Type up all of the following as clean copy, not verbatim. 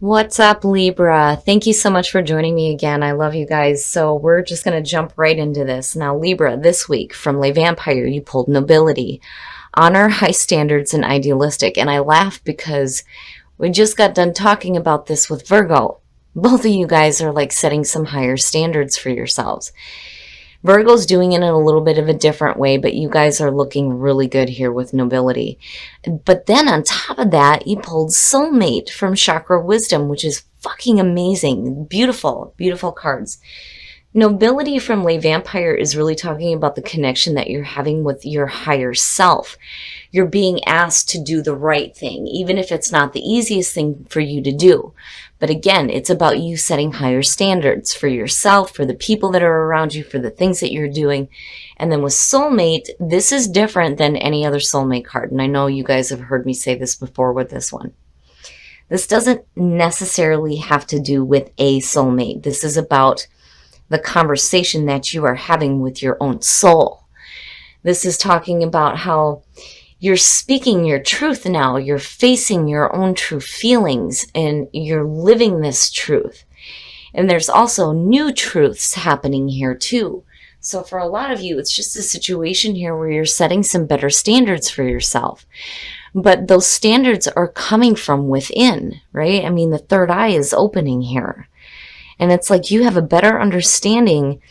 What's up, Libra? Thank you so much for joining me again. I love you guys. So we're just going to jump right into this. Now, Libra, this week from Le Vampire, you pulled nobility, honor, high standards, and idealistic. And I laugh because we just got done talking about this with Virgo. Both of you guys are like setting some higher standards for yourselves. Virgo's doing it in a little bit of a different way, but you guys are looking really good here with nobility. But then on top of that, you pulled soulmate from Chakra Wisdom, which is fucking amazing. Beautiful, beautiful cards. Nobility from Le Vampire is really talking about the connection that you're having with your higher self. You're being asked to do the right thing, even if it's not the easiest thing for you to do. But again, it's about you setting higher standards for yourself, for the people that are around you, for the things that you're doing. And then with soulmate, this is different than any other soulmate card. And I know you guys have heard me say this before with this one. This doesn't necessarily have to do with a soulmate. This is about the conversation that you are having with your own soul. This is talking about how you're speaking your truth now. You're facing your own true feelings and you're living this truth. And there's also new truths happening here too. So for a lot of you, it's just a situation here where you're setting some better standards for yourself. But those standards are coming from within, right? I mean, the third eye is opening here. And it's like you have a better understanding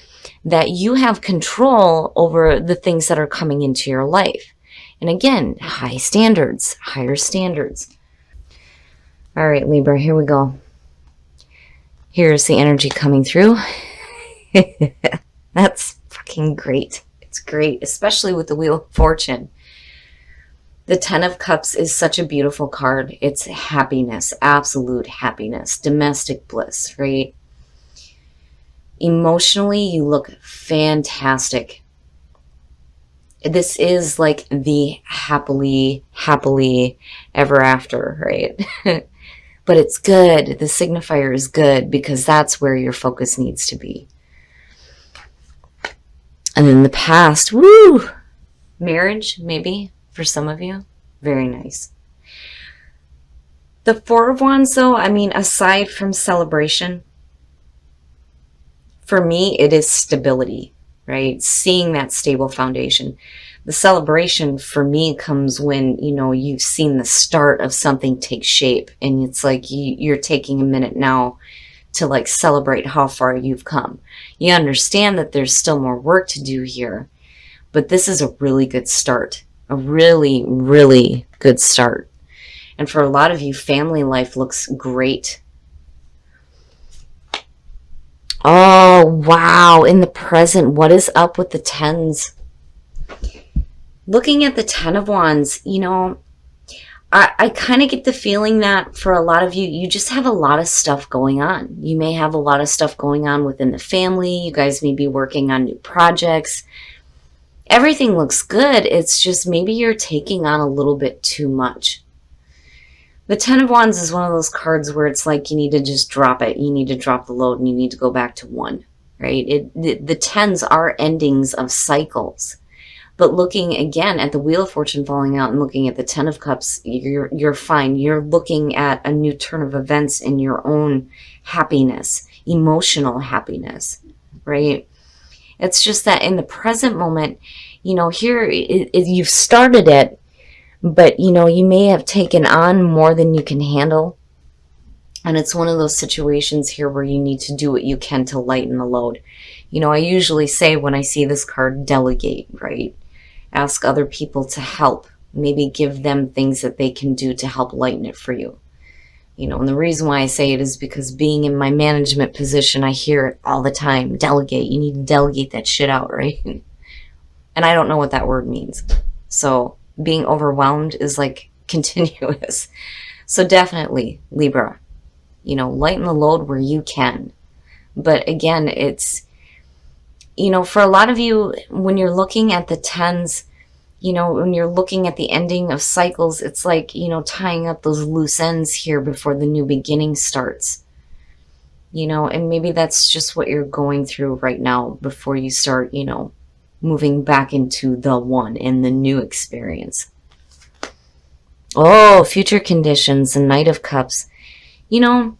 that you have control over the things that are coming into your life. And again, high standards, higher standards. All right, Libra, here we go. Here's the energy coming through. That's fucking great. It's great, especially with the Wheel of Fortune. The Ten of Cups is such a beautiful card. It's happiness, absolute happiness, domestic bliss, right? Emotionally, you look fantastic. This is like the happily ever after, right? But it's good. The signifier is good because that's where your focus needs to be. And then the past, woo! Marriage, maybe, for some of you. Very nice. The Four of Wands, though, I mean, aside from celebration, for me, it is stability, right? Seeing that stable foundation. The celebration for me comes when, you know, you've seen the start of something take shape and it's like you're taking a minute now to like celebrate how far you've come. You understand that there's still more work to do here, but this is a really good start, a really, really good start. And for a lot of you, family life looks great. Oh, wow. In the present, what is up with the tens? Looking at the Ten of Wands, you know, I kind of get the feeling that for a lot of you, you just have a lot of stuff going on. You may have a lot of stuff going on within the family. You guys may be working on new projects. Everything looks good. It's just maybe you're taking on a little bit too much. The Ten of Wands is one of those cards where it's like you need to just drop it. You need to drop the load and you need to go back to one, right? The tens are endings of cycles. But looking again at the Wheel of Fortune falling out and looking at the Ten of Cups, you're fine. You're looking at a new turn of events in your own happiness, emotional happiness, right? It's just that in the present moment, you know, here you've started it, but, you know, you may have taken on more than you can handle. And it's one of those situations here where you need to do what you can to lighten the load. You know, I usually say when I see this card, delegate, right? Ask other people to help. Maybe give them things that they can do to help lighten it for you. You know, and the reason why I say it is because being in my management position, I hear it all the time. Delegate. You need to delegate that shit out, right? And I don't know what that word means. So being overwhelmed is like continuous. So definitely, Libra, you know, lighten the load where you can. But again, it's, you know, for a lot of you, when you're looking at the tens, you know, when you're looking at the ending of cycles, it's like, you know, tying up those loose ends here before the new beginning starts. You know, and maybe that's just what you're going through right now before you start, you know, moving back into the one and the new experience. Oh, future conditions, the Knight of Cups. You know,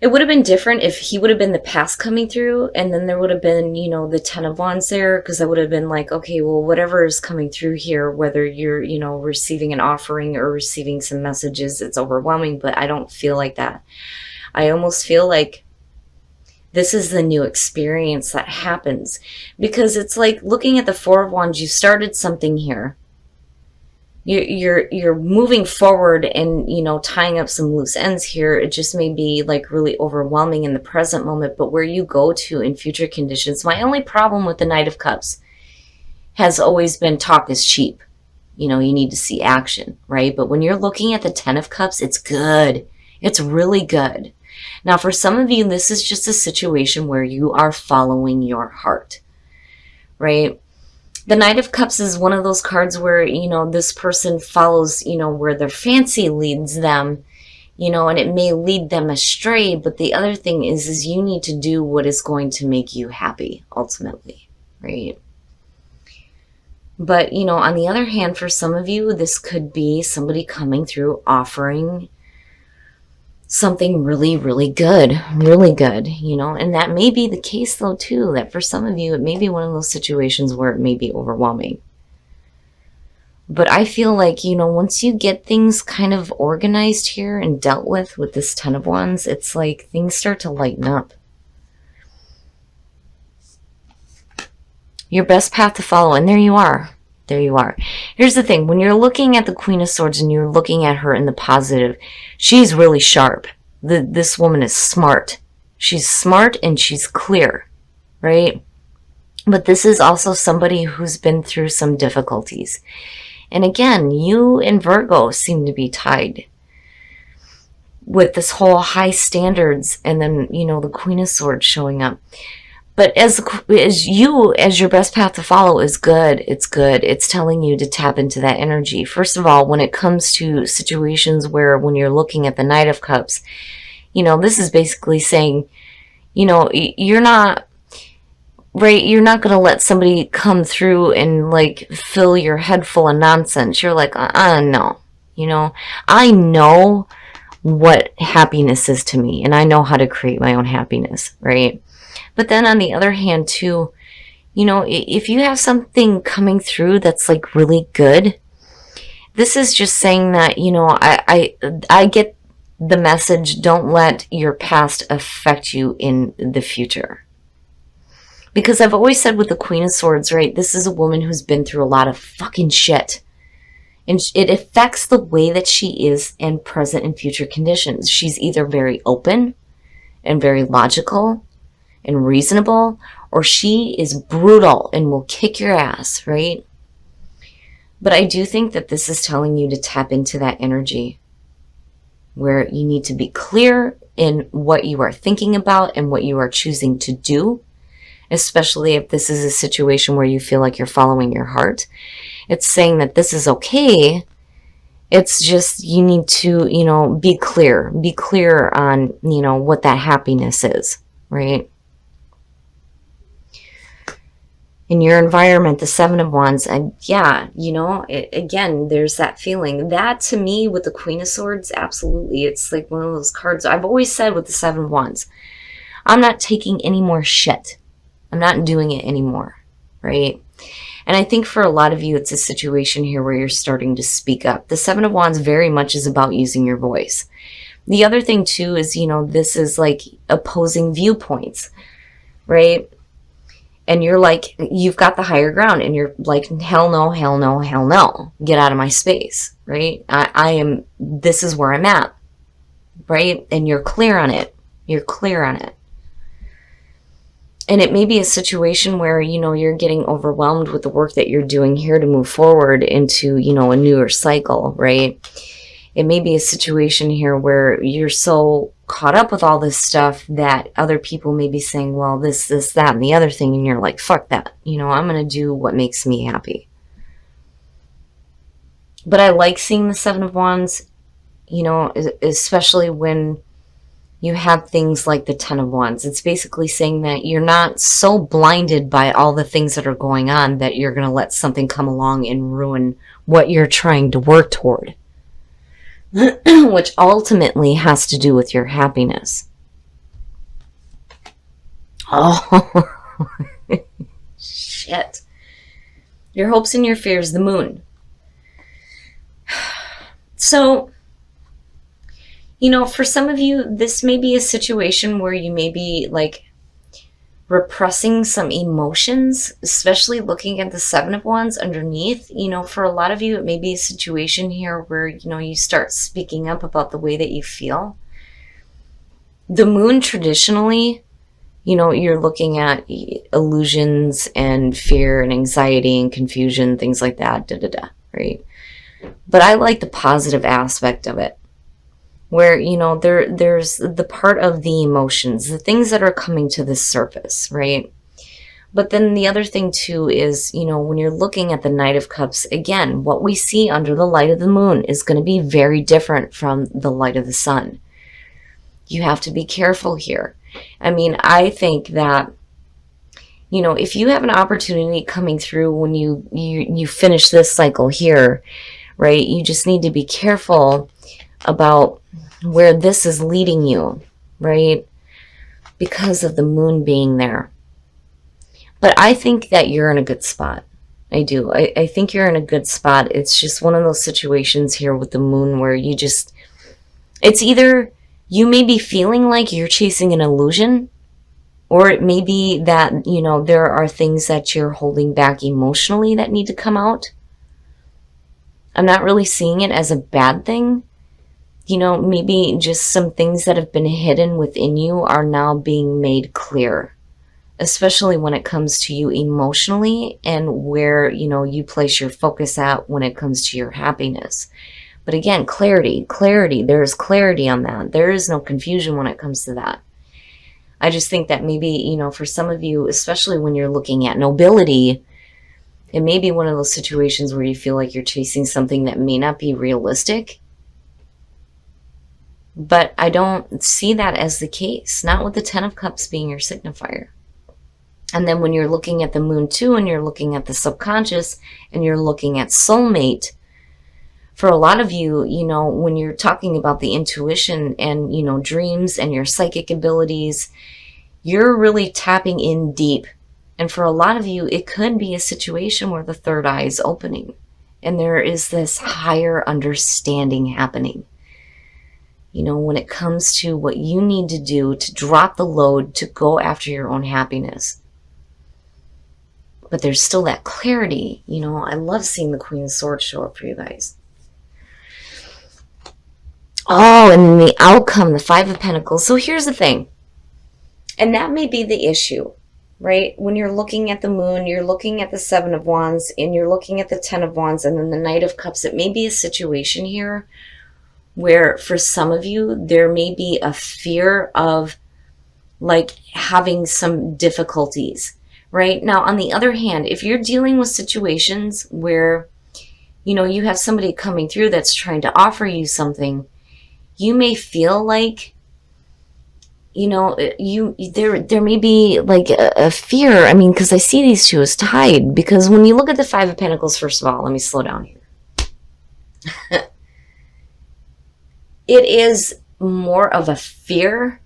It would have been different if he would have been the past coming through, and then there would have been, you know, the Ten of Wands there, because I would have been like, okay, well, whatever is coming through here, whether you're, you know, receiving an offering or receiving some messages, it's overwhelming, but I don't feel like that. I almost feel like this is the new experience that happens, because it's like looking at the Four of Wands, you started something here. You're moving forward and, you know, tying up some loose ends here. It just may be like really overwhelming in the present moment, but where you go to in future conditions. My only problem with the Knight of Cups has always been talk is cheap. You know, you need to see action, right? But when you're looking at the Ten of Cups, it's good. It's really good. Now, for some of you, this is just a situation where you are following your heart, right? The Knight of Cups is one of those cards where, you know, this person follows, you know, where their fancy leads them, you know, and it may lead them astray. But the other thing is you need to do what is going to make you happy, ultimately, right? But, you know, on the other hand, for some of you, this could be somebody coming through offering something really, really good, you know, and that may be the case though too, that for some of you, it may be one of those situations where it may be overwhelming. But I feel like, you know, once you get things kind of organized here and dealt with this Ten of Wands, it's like things start to lighten up. Your best path to follow, and there you are. There you are. Here's the thing. When you're looking at the Queen of Swords and you're looking at her in the positive, she's really sharp. This woman is smart. She's smart and she's clear, right? But this is also somebody who's been through some difficulties. And again, you and Virgo seem to be tied with this whole high standards and then, you know, the Queen of Swords showing up. But as your best path to follow is good. It's good. It's telling you to tap into that energy. First of all, when it comes to situations where when you're looking at the Knight of Cups, you know, this is basically saying, you know, you're not, right, you're not going to let somebody come through and like fill your head full of nonsense. You're like, no, you know, I know what happiness is to me and I know how to create my own happiness, right? But then on the other hand too, you know, if you have something coming through that's like really good, this is just saying that, you know, I get the message, don't let your past affect you in the future. Because I've always said with the Queen of Swords, right, this is a woman who's been through a lot of fucking shit. And it affects the way that she is in present and future conditions. She's either very open and very logical and reasonable, or she is brutal and will kick your ass, right? But I do think that this is telling you to tap into that energy where you need to be clear in what you are thinking about and what you are choosing to do, especially if this is a situation where you feel like you're following your heart. It's saying that this is okay. It's just you need to, you know, be clear on, you know, what that happiness is, right? In your environment, the Seven of Wands, and yeah, you know, again, there's that feeling. That to me with the Queen of Swords, absolutely. It's like one of those cards. I've always said with the Seven of Wands, I'm not taking any more shit. I'm not doing it anymore, right? And I think for a lot of you, it's a situation here where you're starting to speak up. The Seven of Wands very much is about using your voice. The other thing too is, you know, this is like opposing viewpoints, right? And you're like, you've got the higher ground and you're like, hell no, hell no, hell no. Get out of my space, right? This is where I'm at, right? And you're clear on it. You're clear on it. And it may be a situation where, you know, you're getting overwhelmed with the work that you're doing here to move forward into, you know, a newer cycle, right? It may be a situation here where you're so caught up with all this stuff that other people may be saying, well, this, that, and the other thing. And you're like, fuck that. You know, I'm going to do what makes me happy. But I like seeing the Seven of Wands, you know, especially when you have things like the Ten of Wands. It's basically saying that you're not so blinded by all the things that are going on that you're going to let something come along and ruin what you're trying to work toward. Which ultimately has to do with your happiness, Oh, shit. Your hopes and your fears, the moon. So, for some of you, this may be a situation where you may be like repressing some emotions, especially looking at the Seven of Wands underneath. For a lot of you, it may be a situation here where, you start speaking up about the way that you feel. The moon traditionally, you're looking at illusions and fear and anxiety and confusion, things like that, right? But I like the positive aspect of it, where, there's the part of the emotions, the things that are coming to the surface, right? But then the other thing too is, when you're looking at the Knight of Cups, again, what we see under the light of the moon is going to be very different from the light of the sun. You have to be careful here. I mean, I think that, if you have an opportunity coming through when you finish this cycle here, right, you just need to be careful about where this is leading you, right, because of the moon being there. But I think that you're in a good spot. I do. I think you're in a good spot. It's just one of those situations here with the moon where it's either you may be feeling like you're chasing an illusion, or it may be that, there are things that you're holding back emotionally that need to come out. I'm not really seeing it as a bad thing. Maybe just some things that have been hidden within you are now being made clear, especially when it comes to you emotionally and where, you place your focus at when it comes to your happiness. But again, clarity, there's clarity on that. There is no confusion when it comes to that. I just think that maybe, for some of you, especially when you're looking at nobility, it may be one of those situations where you feel like you're chasing something that may not be realistic. But I don't see that as the case, not with the Ten of Cups being your signifier. And then when you're looking at the moon too, and you're looking at the subconscious, and you're looking at soulmate, for a lot of you, when you're talking about the intuition and, dreams and your psychic abilities, you're really tapping in deep. And for a lot of you, it could be a situation where the third eye is opening and there is this higher understanding happening. When it comes to what you need to do to drop the load, to go after your own happiness. But there's still that clarity. I love seeing the Queen of Swords show up for you guys. Oh, and then the outcome, the Five of Pentacles. So here's the thing. And that may be the issue, right? When you're looking at the moon, you're looking at the Seven of Wands, and you're looking at the Ten of Wands, and then the Knight of Cups. It may be a situation here where for some of you, there may be a fear of like having some difficulties, right? Now, on the other hand, if you're dealing with situations where, you have somebody coming through that's trying to offer you something, you may feel like, there may be like a fear. I mean, because I see these two as tied, because when you look at the Five of Pentacles, first of all, let me slow down here. It is more of a fear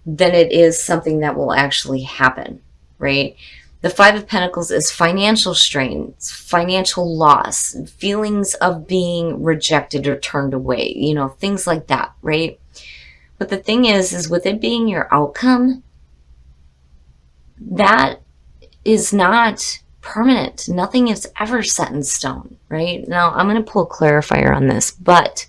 than it is something that will actually happen, right? The Five of Pentacles is financial strain, financial loss, feelings of being rejected or turned away, things like that, right? But the thing is with it being your outcome, that is not permanent. Nothing is ever set in stone, right? Now, I'm going to pull a clarifier on this, but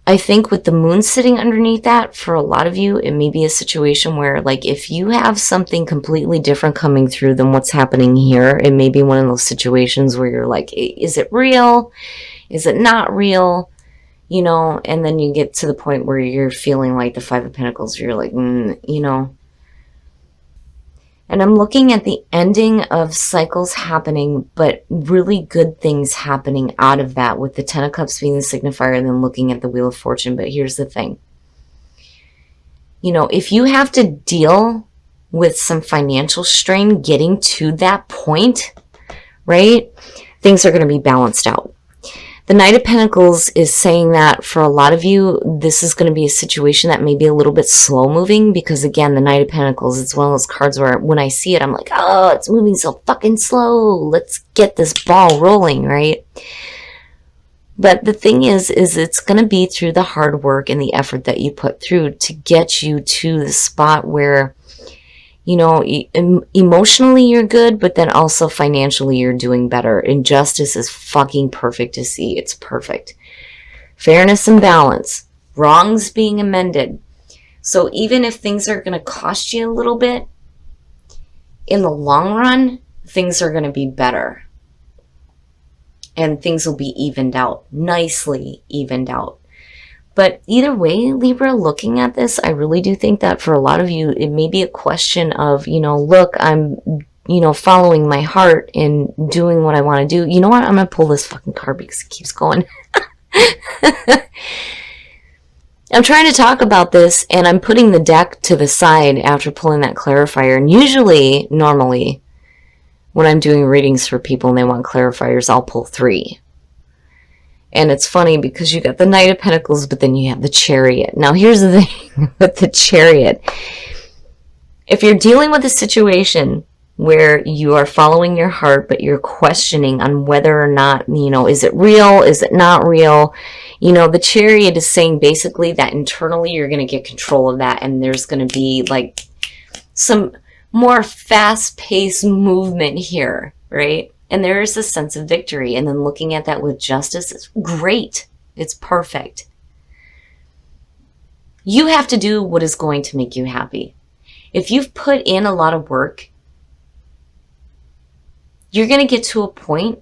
I think with the moon sitting underneath that, for a lot of you, it may be a situation where, like, if you have something completely different coming through than what's happening here, it may be one of those situations where you're like, is it real? Is it not real? And then you get to the point where you're feeling like the Five of Pentacles, you're like, And I'm looking at the ending of cycles happening, but really good things happening out of that, with the Ten of Cups being the signifier and then looking at the Wheel of Fortune. But here's the thing. If you have to deal with some financial strain getting to that point, right, things are going to be balanced out. The Knight of Pentacles is saying that for a lot of you, this is going to be a situation that may be a little bit slow moving, because again, the Knight of Pentacles, it's one of those cards where when I see it, I'm like, oh, it's moving so fucking slow. Let's get this ball rolling, right? But the thing is it's going to be through the hard work and the effort that you put through to get you to the spot where, you know, emotionally you're good, but then also financially you're doing better. And justice is fucking perfect to see. It's perfect. Fairness and balance. Wrongs being amended. So even if things are going to cost you a little bit, in the long run, things are going to be better. And things will be evened out. Nicely evened out. But either way, Libra, looking at this, I really do think that for a lot of you, it may be a question of, you know, look, I'm, you know, following my heart and doing what I want to do. You know what? I'm going to pull this fucking card because it keeps going. I'm trying to talk about this, and I'm putting the deck to the side after pulling that clarifier. And usually, normally, when I'm doing readings for people and they want clarifiers, I'll pull 3. And it's funny because you got the Knight of Pentacles, but then you have the Chariot. Now, here's the thing with the Chariot. If you're dealing with a situation where you are following your heart, but you're questioning on whether or not, you know, is it real? Is it not real? You know, the Chariot is saying basically that internally you're going to get control of that, and there's going to be like some more fast-paced movement here, right? And there is a sense of victory. And then looking at that with justice is great. It's perfect. You have to do what is going to make you happy. If you've put in a lot of work, you're going to get to a point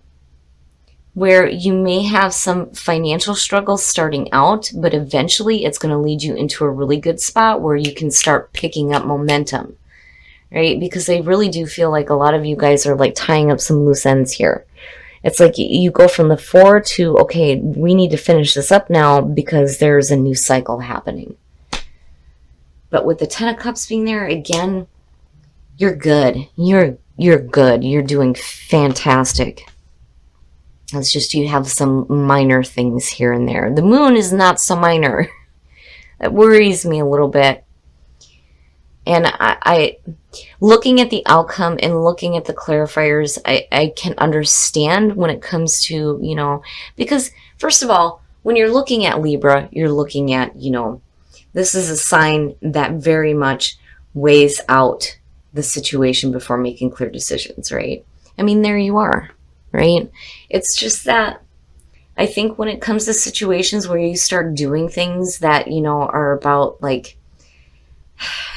where you may have some financial struggles starting out, but eventually it's going to lead you into a really good spot where you can start picking up momentum. Right? Because I really do feel like a lot of you guys are like tying up some loose ends here. It's like you go from the 4 to, okay, we need to finish this up now because there's a new cycle happening. But with the 10 of Cups being there, again, you're good. You're good. You're doing fantastic. It's just you have some minor things here and there. The moon is not so minor. That worries me a little bit. And I looking at the outcome and looking at the clarifiers, I can understand when it comes to, you know, because first of all, when you're looking at Libra, you're looking at, you know, this is a sign that very much weighs out the situation before making clear decisions, right? I mean, there you are, right? It's just that I think when it comes to situations where you start doing things that, you know, are about like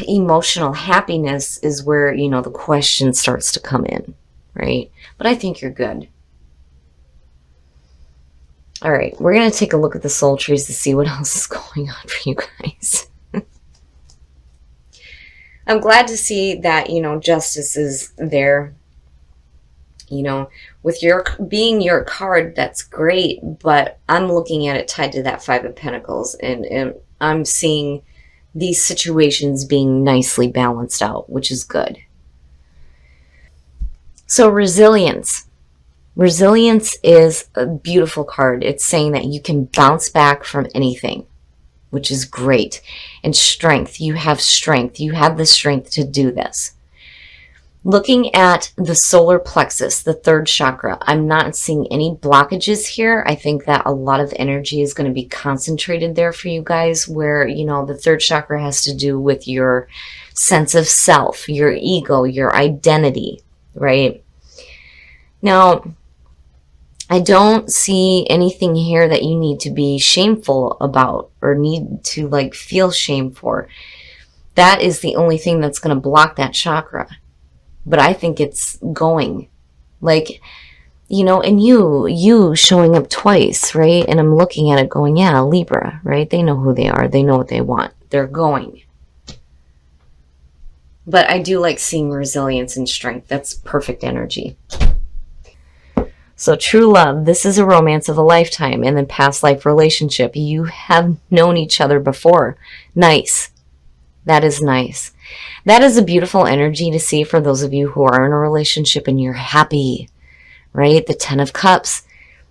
emotional happiness is where, you know, the question starts to come in, right? But I think you're good. All right, we're going to take a look at the soul trees to see what else is going on for you guys. I'm glad to see that, you know, justice is there. You know, with your being your card, that's great, but I'm looking at it tied to that 5 of Pentacles, and I'm seeing these situations being nicely balanced out, which is good. So resilience. Resilience is a beautiful card. It's saying that you can bounce back from anything, which is great. And strength. You have strength. You have the strength to do this. Looking at the solar plexus, the 3rd chakra, I'm not seeing any blockages here. I think that a lot of energy is going to be concentrated there for you guys, where, you know, the 3rd chakra has to do with your sense of self, your ego, your identity, right? Now, I don't see anything here that you need to be shameful about or need to like feel shame for. That is the only thing that's going to block that chakra. But I think it's going, like, you know, and you showing up twice, right? And I'm looking at it going, yeah, Libra, right? They know who they are. They know what they want. They're going. But I do like seeing resilience and strength. That's perfect energy. So true love, this is a romance of a lifetime, and then past life relationship. You have known each other before. Nice. That is nice. That is a beautiful energy to see for those of you who are in a relationship and you're happy, right? The 10 of Cups.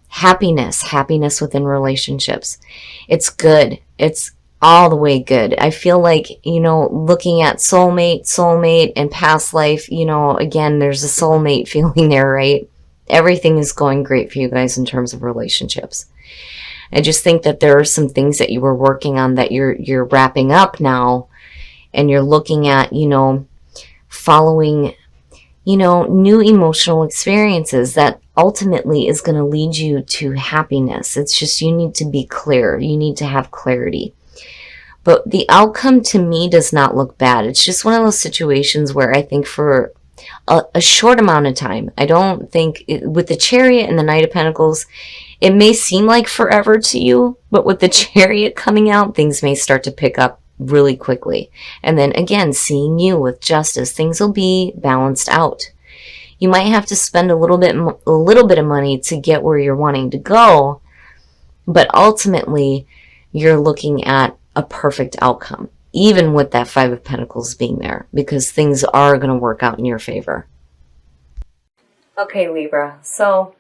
Happiness within relationships. It's good. It's all the way good. I feel like, looking at soulmate, and past life, again, there's a soulmate feeling there, right? Everything is going great for you guys in terms of relationships. I just think that there are some things that you were working on that you're wrapping up now, and you're looking at, following, new emotional experiences that ultimately is going to lead you to happiness. It's just you need to be clear. You need to have clarity. But the outcome to me does not look bad. It's just one of those situations where I think for a short amount of time, I don't think, with the Chariot and the Knight of Pentacles, it may seem like forever to you, but with the Chariot coming out, things may start to pick up really quickly. And then again, seeing you with Justice, things will be balanced out. You might have to spend a little bit of money to get where you're wanting to go, but ultimately you're looking at a perfect outcome, even with that Five of Pentacles being there, because things are going to work out in your favor. Okay, Libra. So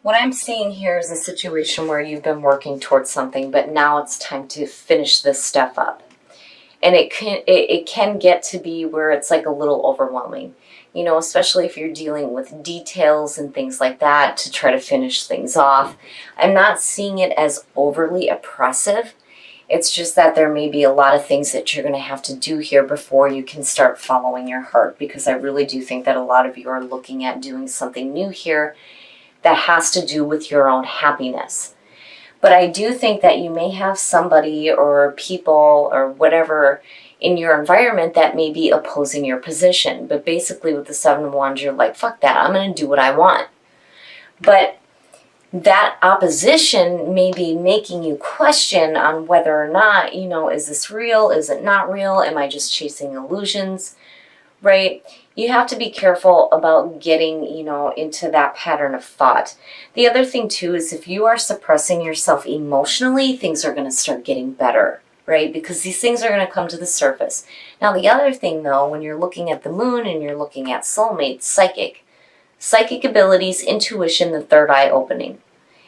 what I'm seeing here is a situation where you've been working towards something, but now it's time to finish this stuff up. And it can get to be where it's like a little overwhelming, especially if you're dealing with details and things like that to try to finish things off. I'm not seeing it as overly oppressive. It's just that there may be a lot of things that you're going to have to do here before you can start following your heart, because I really do think that a lot of you are looking at doing something new here that has to do with your own happiness. But I do think that you may have somebody or people or whatever in your environment that may be opposing your position. But basically with the Seven of Wands, you're like, fuck that, I'm going to do what I want. But that opposition may be making you question on whether or not, is this real? Is it not real? Am I just chasing illusions? Right? You have to be careful about getting, into that pattern of thought. The other thing too is if you are suppressing yourself emotionally, things are going to start getting better, right? Because these things are going to come to the surface. Now, the other thing though, when you're looking at the moon and you're looking at soulmates, psychic abilities, intuition, the third eye opening,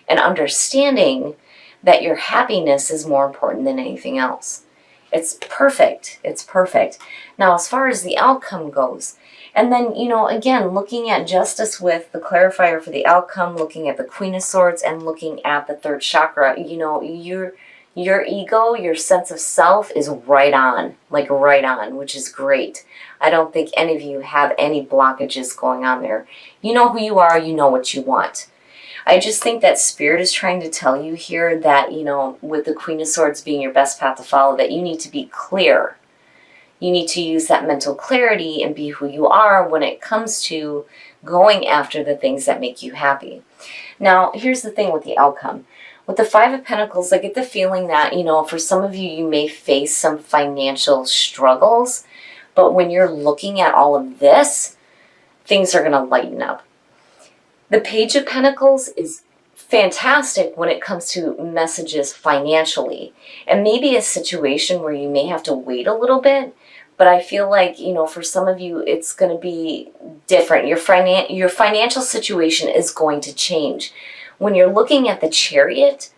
and understanding that your happiness is more important than anything else. It's perfect. It's perfect. Now, as far as the outcome goes, and then, again, looking at Justice with the clarifier for the outcome, looking at the Queen of Swords and looking at the third chakra, your ego, your sense of self is right on, which is great. I don't think any of you have any blockages going on there. You know who you are, you know what you want. I just think that Spirit is trying to tell you here that, with the Queen of Swords being your best path to follow, that you need to be clear. You need to use that mental clarity and be who you are when it comes to going after the things that make you happy. Now, here's the thing with the outcome. With the Five of Pentacles, I get the feeling that, for some of you, you may face some financial struggles, but when you're looking at all of this, things are going to lighten up. The Page of Pentacles is fantastic when it comes to messages financially, and maybe a situation where you may have to wait a little bit, but I feel like, for some of you, it's going to be different. Your financial situation is going to change. When you're looking at the Chariot,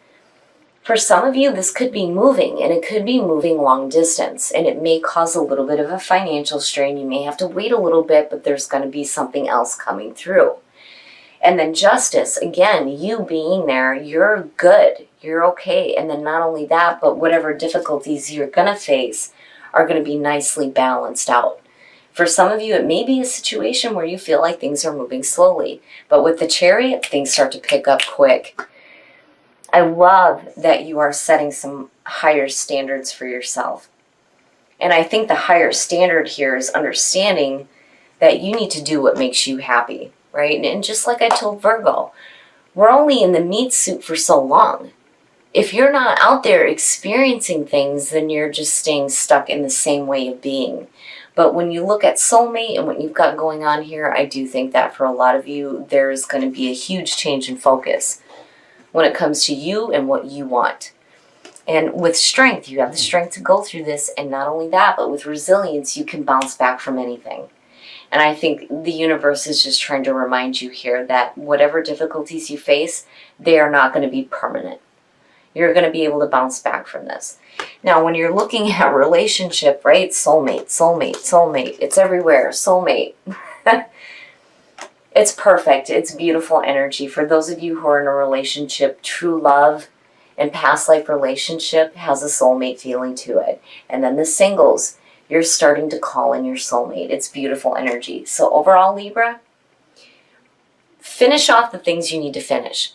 for some of you, this could be moving, and it could be moving long distance, and it may cause a little bit of a financial strain. You may have to wait a little bit, but there's going to be something else coming through. And then Justice, again, you being there, you're good, you're okay. And then not only that, but whatever difficulties you're going to face are going to be nicely balanced out. For some of you, it may be a situation where you feel like things are moving slowly. But with the Chariot, things start to pick up quick. I love that you are setting some higher standards for yourself. And I think the higher standard here is understanding that you need to do what makes you happy. Right? And just like I told Virgo, we're only in the meat suit for so long. If you're not out there experiencing things, then you're just staying stuck in the same way of being. But when you look at soulmate and what you've got going on here, I do think that for a lot of you, there's going to be a huge change in focus when it comes to you and what you want. And with strength, you have the strength to go through this. And not only that, but with resilience, you can bounce back from anything. And I think the universe is just trying to remind you here that whatever difficulties you face, they are not going to be permanent. You're going to be able to bounce back from this. Now, when you're looking at relationship, right? Soulmate, soulmate, soulmate. It's everywhere. Soulmate. It's perfect. It's beautiful energy. For those of you who are in a relationship, true love and past life relationship has a soulmate feeling to it. And then the singles, you're starting to call in your soulmate. It's beautiful energy. So overall, Libra, finish off the things you need to finish,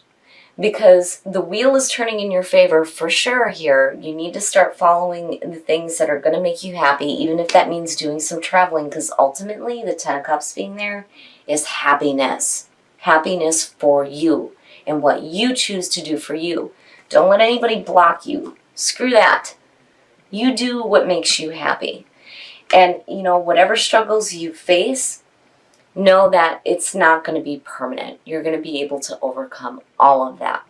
because the wheel is turning in your favor for sure here. You need to start following the things that are going to make you happy, even if that means doing some traveling, because ultimately the Ten of Cups being there is happiness. Happiness for you and what you choose to do for you. Don't let anybody block you. Screw that. You do what makes you happy. And, you know, whatever struggles you face, know that it's not going to be permanent. You're going to be able to overcome all of that.